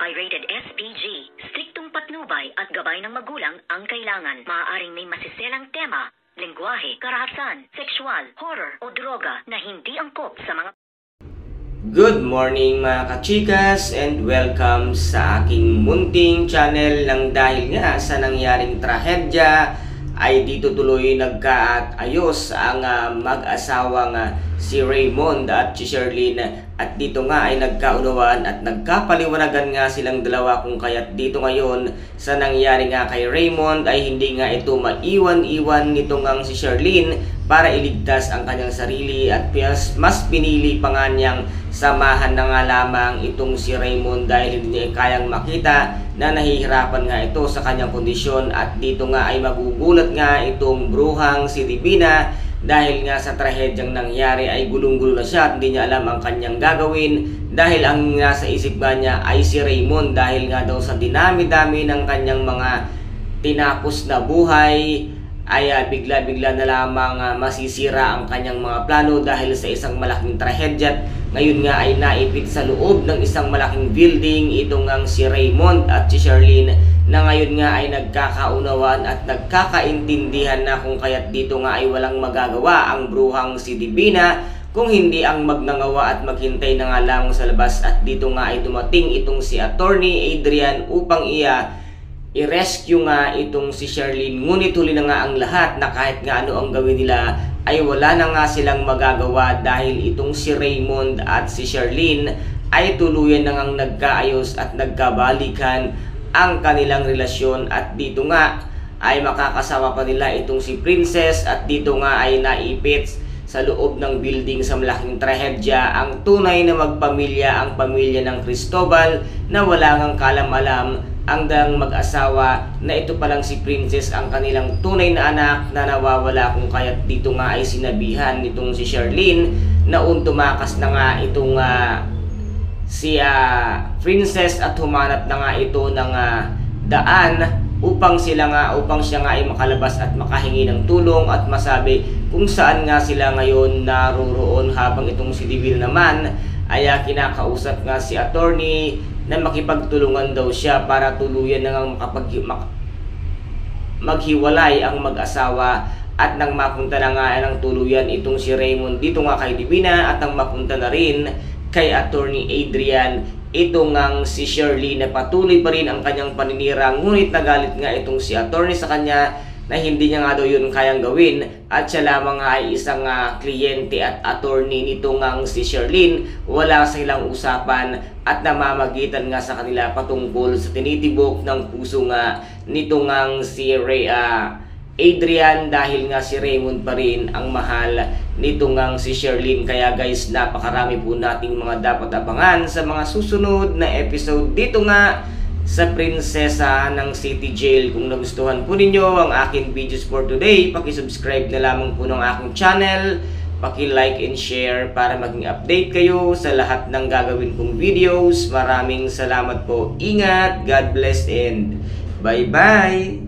ay rated SPG. Striktong patnubay at gabay ng magulang ang kailangan. Maaaring may masiselang tema, lengguwahe, karahasan, sexual, horror o droga na hindi angkop sa mga... Good morning mga kachikas and welcome sa aking munting channel. Nang dahil nga sa nangyaring trahedya ay dito tuloy nagkaayos ang mag-asawang si Raymond at si Sherlyn, at dito nga ay nagkaunawaan at nagkapaliwanagan nga silang dalawa kung kaya't dito ngayon sa nangyari nga kay Raymond ay hindi nga ito maiwan-iwan nito ngang si Sherlyn para iligtas ang kanyang sarili, at mas pinili pa nga niyang samahan na nga lamang itong si Raymond dahil hindi niya kayang makita na nahihirapan nga ito sa kanyang kondisyon. At dito nga ay magugulat nga itong bruhang si Divina dahil nga sa trahedyang nangyari ay gulong-gulo na siya at hindi niya alam ang kanyang gagawin, dahil ang nasa isip nga niya ay si Raymond dahil nga daw sa dinami-dami ng kanyang mga tinapos na buhay ay bigla-bigla na lamang masisira ang kanyang mga plano dahil sa isang malaking trahedya. Ngayon nga ay naipit sa loob ng isang malaking building itong ang si Raymond at si Sherlyn, na ngayon nga ay nagkakaunawaan at nagkakaintindihan na kung kaya't dito nga ay walang magagawa ang bruhang si Divina kung hindi ang magnangawa at maghintay na nga lamang sa labas. At dito nga ay dumating itong si Attorney Adrian upang i-rescue nga itong si Sherlyn. Ngunit huli na nga ang lahat na kahit nga ano ang gawin nila ay wala na nga silang magagawa dahil itong si Raymond at si Sherlyn ay tuluyan na ngang nagkaayos at nagkabalikan ang kanilang relasyon. At dito nga ay makakasama pa nila itong si Princess, at dito nga ay naipit sa loob ng building sa malaking trahedya ang tunay na magpamilya, ang pamilya ng Cristobal, na wala ngang kalam-alam ang dalang mag-asawa na ito palang si Princess ang kanilang tunay na anak na nawawala, kung kaya't dito nga ay sinabihan nitong si Sherlyn na tumakas na nga itong si Princess at humanap na nga ito ng daan upang siya nga ay makalabas at makahingi ng tulong at masabi kung saan nga sila ngayon naroroon, habang itong si Divina naman ay kinakausap nga si attorney na makipagtulungan daw siya para tuluyan na maghiwalay ang mag-asawa, at nang mapunta na nga ng tuluyan itong si Raymond dito nga kay Divina, at nang mapunta na rin kay Attorney Adrian itong ang si Sherlyn na patuloy pa rin ang kanyang paninira. Ngunit nagalit nga itong si attorney sa kanya na hindi niya nga daw yun kayang gawin, at siya lamang ay isang kliyente at attorney nitong ang si Sherlyn. Wala silang usapan at namamagitan nga sa kanila patungkol sa tinitibok ng puso nga nitong ang si Adrian, dahil nga si Raymond pa rin ang mahal nitong ang si Sherlyn. Kaya guys, napakarami po nating mga dapat abangan sa mga susunod na episode dito nga sa Prinsesa ng City Jail. Kung nagustuhan po ninyo ang aking videos for today, paki-subscribe na lamang po ng aking channel, paki-like and share para maging update kayo sa lahat ng gagawin kong videos. Maraming salamat po. Ingat, God bless and bye-bye!